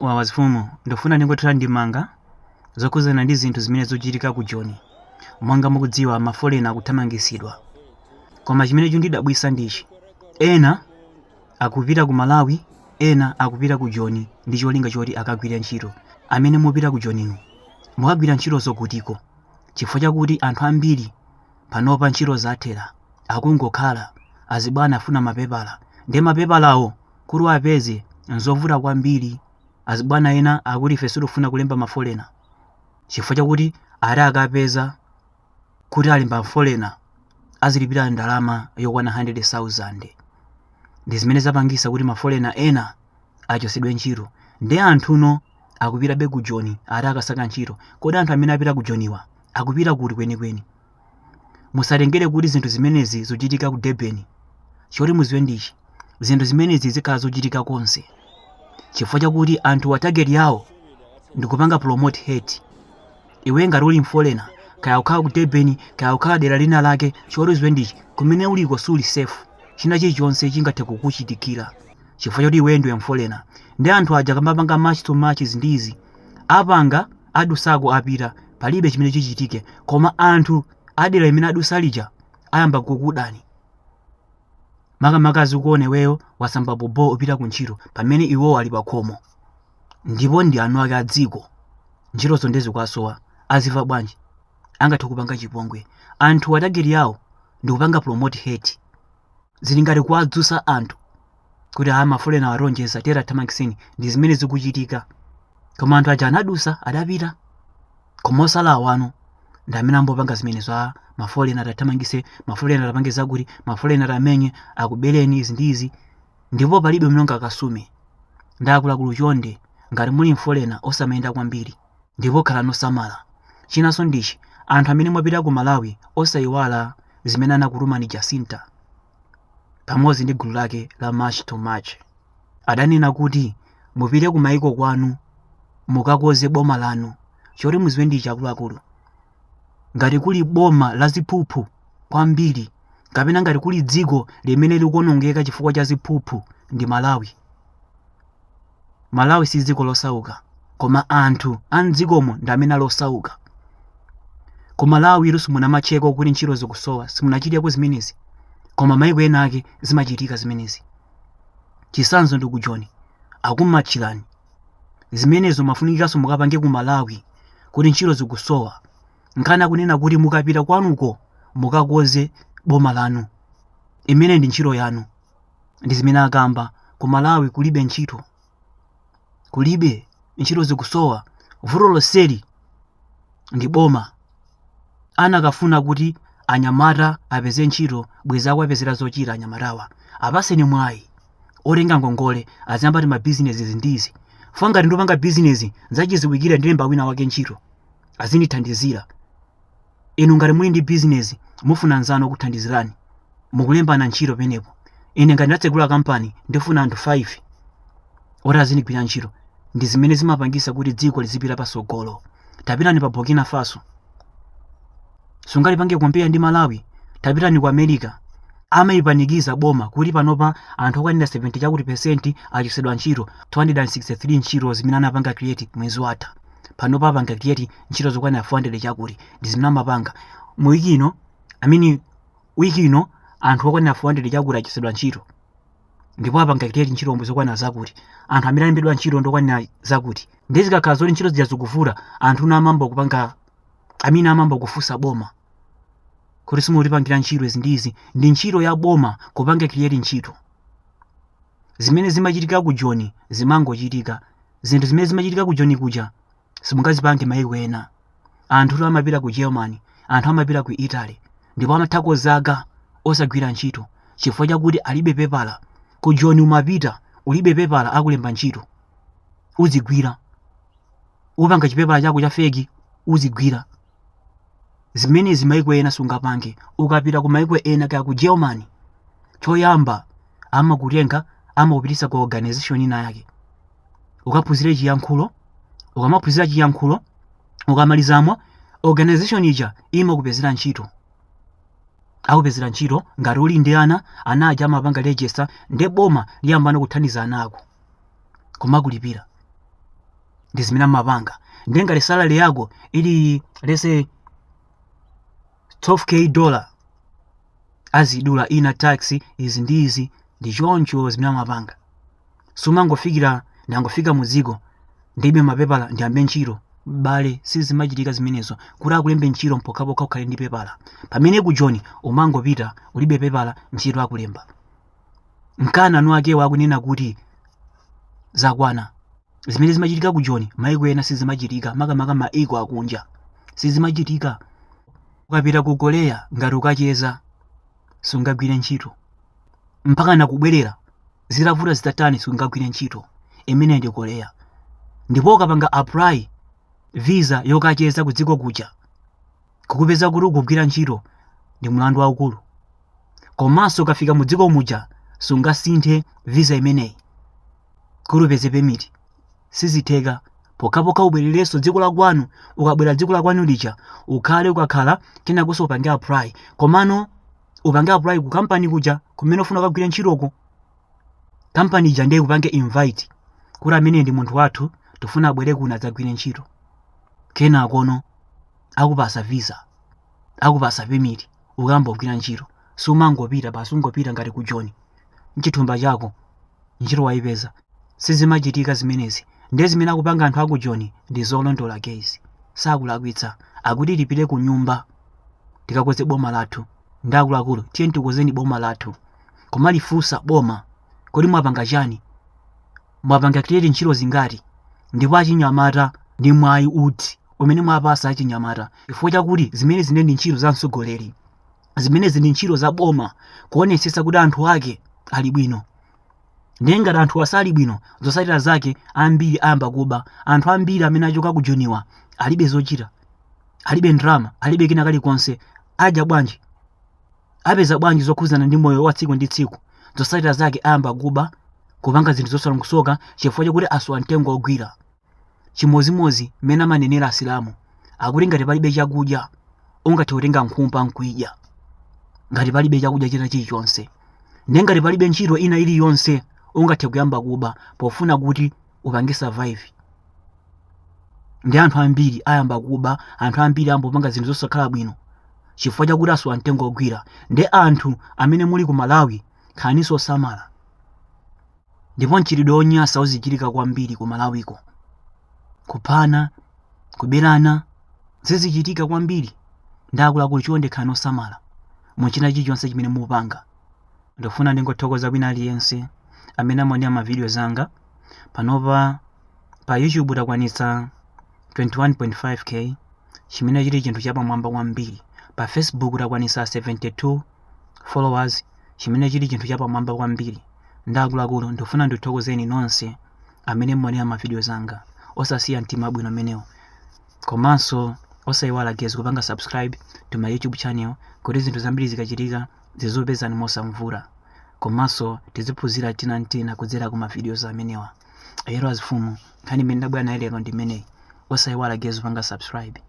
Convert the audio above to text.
Wazifumu ndofuna ndingothera ndimanga zokhudzana ndi zinthu zimene zochitika ku Joni. Monga mukudziwa mafolena akuthamangisidwa. Koma chimene chindidabwisa ndichi, ena akupita ku Malawi, ena akupita ku Joni ndi cholinga choti akagwire ntchito. Amene mupita ku Joninu mukagwira ntchito zokutiko chifukwa chakuti anthu ambiri panopa ntchito zathera akungokhala azibwana afuna mapepala ndi mapepalawo kuti apeze nzovuta kwambiri. Azibwana ena akuti ife sitofuna kulemba mafolena chifukwa chakuti ari akapeza kuti alemba mafolena azilipira ndalama yokwana 100,000. Ndi zimene zapangisa kuti mafolena ena achosedwe ntchito ndi anthuno akupita be ku Joni ari akasaka ntchito. Kodi anthu amene apita ku Joniwa akupita kuti kwenikweni? Musatengere kuti zinthu zimenezi zochitika ku Durban choti muziwe ndichi, zinthu zimenezi zikhala zochitika konse chifukwa chakuti anthu wa target yawo ndikupanga promote hate. Iwe ngati uli mfolena kaya ukhala ku Durban kaya ukhala dera lina lake, choti uziwe ndichi, kumene uliko suli safe. China chilichonse chingathe kukuchitikira chifukwa choti iwe ndiwe mfolena. Ndi anthu aja kamapanga match to matches ndizi apanga adusako apita palibe chimene chichitike, koma anthu adera imene adusa lija ayamba kukudani. Makamakazi ukuone weyo wasamba bobo upita ku ntchito pamene iwo ali pa khomo, ndipo ndi anu ake adziko ntchito zondezi kwasowa. Aziva bwanji? Angathe kupanga chipongwe. Anthu wa target yawo ndikupanga promote hate, zili ngati kuwadzusa anthu kuti mafolena aronjeza tera thamangiseni. Ndi zimene zikuchitika, koma anthu aja anadusa adapita. Koma osala awano ndi amene ambopanga zimene za mafolena atathamangise, mafolena atapange zakuti, mafolena atamenye akubereni izi ndi izi. Ndipo palibe mnonga akasume ndi akuluakulu chonde ngati muli mfolena osamayenda kwambiri ndipo khala nosamala. Chinanso ndichi, anthu amene mwapita ku Malawi osayiwala zimene anakutumani Jacinta pamodzi ndi gulu lake la March to March. Adanena kuti mupite ku maiko kwanu mukakoze boma lanu. Choti muziwe ndichi akuluakulu, ngati kuli boma la ziphuphu kwambiri kapena ngati kuli dziko limene likuonongeka chifukwa cha ziphuphu ndi Malawi. Malawi si dziko losauka, koma anthu a mdzikomo ndi amene alosauka. Ku Malawi iluso munamacheko kuti ntchito zikusowa, simunachiteko zimenezi, koma maiko ena ake zimachitika zimenezi. Chisanzo ndi ku Joni akumatchirani zimenezo mafunikiranso mukapange ku Malawi kuti ntchito zikusowa. Nkhani akunena kuti mukapita kwanuko mukakoze boma lanu, imene ndi ntchito yanu. Ndi zimene akamba. Ku Malawi kulibe ntchito, kulibe ntchito zikusowa. Vuto lonseli ndi boma. Anakafuna kuti anyamata apeze ntchito, bweza akuapezera zochita anyamatawa. Apaseni mwayi otenga ngongole aziyamba ti mabizinesi ndizi. Funa ngati ndopanga bizinesi nzachiziwikira ndilemba wina wake ntchito azindithandizira. Inu ngati muli ndi bizinesi mufuna nzano kuthandizirani, mukulembana ntchito penepo. Ine ngati ndatsegula kampani ndifuna anthu 5 oti azindigwira ntchito. Ndi zimene zimapangisa kuti dziko lizipita pasogolo. Tapitani pa Burkina Faso, sungalipange kompera ndi Malawi. Tapitani ku America, amayipanikiza boma kuti panopa anthu okwanira 70 chakuti percent achosedwa ntchito. 263 ntchito zimene anapanga create mwezi watha, panopa apanga create ntchito zokwanira 400 chakuti. Ndi zimene amapanga wiki ino anthu okwanira 400 chakuti achosedwa ntchito, ndipo apanga create ntchito omwe zokwanira zakuti. Anthu amene alembedwa ntchito ndokwanira zakuti. Ndi zikakhala zoti ntchito zija zikuvula, anthu namamba kupanga amamba kufusa boma kuti simutipangira ntchito izi ndizi. Ndi ntchito ya boma kupanga create ntchito. Zimene zimachitika ku Joni zimangochitika. Zinthu zimene zimachitika ku Joni kuja simungazipange maiko ena. Anthu amapita ku Germany, anthu amapita ku Italy, ndipo amathako zaka osagwira ntchito chifukwa chakuti alibe pepala. Ku Joni umapita ulibe pepala akulemba ntchito, uzigwira. Upanga chipepala chako cha feki uzigwira. Zimene zimaiko ena sungapange. Ukapita ku maiko ena kaya ku Germany, choyamba amakutenga amakupitisa ku organization ina yake ukaphunzire chiyankhulo. Ukamaphunzira chiyankhulo ukamalizamo, organization ija imakupezera ntchito. Akupezera ntchito ngati uli ndi ana aja amapanga register ndi boma liyambana kuthandiza anako. kumakulipira ndi zimene amapanga. Ndiye ngati salary yako ili lese $12,000 azidula ina tax izi ndi izi ndi choncho zimene amapanga. Sumangofikira ndangofika muziko ndibe mapepala ndiyambe ntchito. Bale sizimachitika zimenezo kuti akulembe ntchito mpokhapokha ukhale ndi pepala. Pamene ku John umangopita ulibe pepala ntchito akulemba. Mkana anu ake wakunena kuti zakwana. Zimene zimachitika ku John maiko ena sizimachitika, makamaka maiko akunja sizimachitika. Ukapita ku Korea ngati ukacheza sungagwire ntchito mpaka nakubwerera zitavuta zitatani sungagwire ntchito. Imene ndi Korea. Ndipo ukapanga apply visa yokacheza ku dziko kuja kukupeza kuti ukugwira ntchito ndi mlandu waukulu. Komanso ukafika mu dziko muja sungasinthe visa imeneyi kuti upeze permit. Sizitheka. Pokhapokha ubwererenso dziko la kwanu. Ukabwera dziko la kwanu lija ukhale ukakhala kenakonso upange apply. Komano upange apply ku company kuja kumene ufuna kugwira ntchitoko. Company ija ndiye upange invite kuti amene ndi munthu wathu tufuna abwere kuno adzagwire ntchito. Kenakono akupasa visa, akupasa permit, ukamba kugwira ntchito. Sumangopita basi ungopita ngati ku John mchithumba chako ntchito wayipeza. Sizimachitika zimenezi. Ndiye zimene akupanga anthu aku John ndi zolondola gezi. Sakulakwitsa akuti tipite ku nyumba tikakoze boma lathu. Ndakuluakulu tiye tikozeni boma lathu. Koma lifunsa boma kodi mwapanga chani, mwapanga create ntchito zingati, ndipo achinyamata ndi mwayi uti umene mwapasa achinyamata. Chifukwa chakuti zimene zine ndi ntchito za mtsogoleri, zimene zindi ntchito za boma kuonetsetsa kuti anthu ake ali bwino. Ndiye ngati anthu asali bwino zosalira zake ambiri ayamba kuba. Anthu ambiri amene achoka ku John alibe zochita, alibe ndrama, alibe kina kalikonse. Adya bwanji, apeza bwanji zokhuzana ndi moyo wa tsiku ndi tsiku. Zosalira zake ayamba kuba kupanga zinthu zosalongosoka chifukwa chakuti aswa mtengo ogwira. Chimozimozi mena manenera Asilamu akuti ngati palibe chakudya ungathe kutenga nkhumpa nkuidya. Ngati palibe chakudya china chilichonse. Ndiye ngati palibe ntchito ina iliyonse ungathe kuyamba kuba pofuna kuti upange survive. Ndi anthu ambiri ayamba kuba, anthu ambiri ambopanga zinthu zosakhala bwino chifukwa chakuti aswa mtengo ogwira. Ndi anthu amene muli ku Malawi khaninso samala. Ndipo mchitidwe onyasa uzichitika kwambiri ku Malawiko. Kuphana, kuberana zizichitika kwambiri. Ndakuluakulu chonde khani osamala muchina chilichonse chimene mupanga. Ndofuna ndingothokoza wina aliyense amene amaonera ma videos anga. Panopa pa YouTube takwanitsa 21.5k chimene chili chinthu chapamwamba kwambiri. Pa Facebook takwanitsa 72 followers chimene chili chinthu chapamwamba kwambiri. Ndakuluakulu ndofuna ndithokozeni nonse amene muonera ma videos anga osasiya mtima bwino amenewo. Komanso osayiwala gezi kupanga subscribe to my YouTube channel kuti zinthu zambiri zikachitika zizopezani mosamvula. Komanso tiziphunzira tina kudzera ku ma videos amenewa. Ayero azifumu nkhani imene ndabwera nayo lero ndi imeneyi. Osayiwala gezi kupanga subscribe.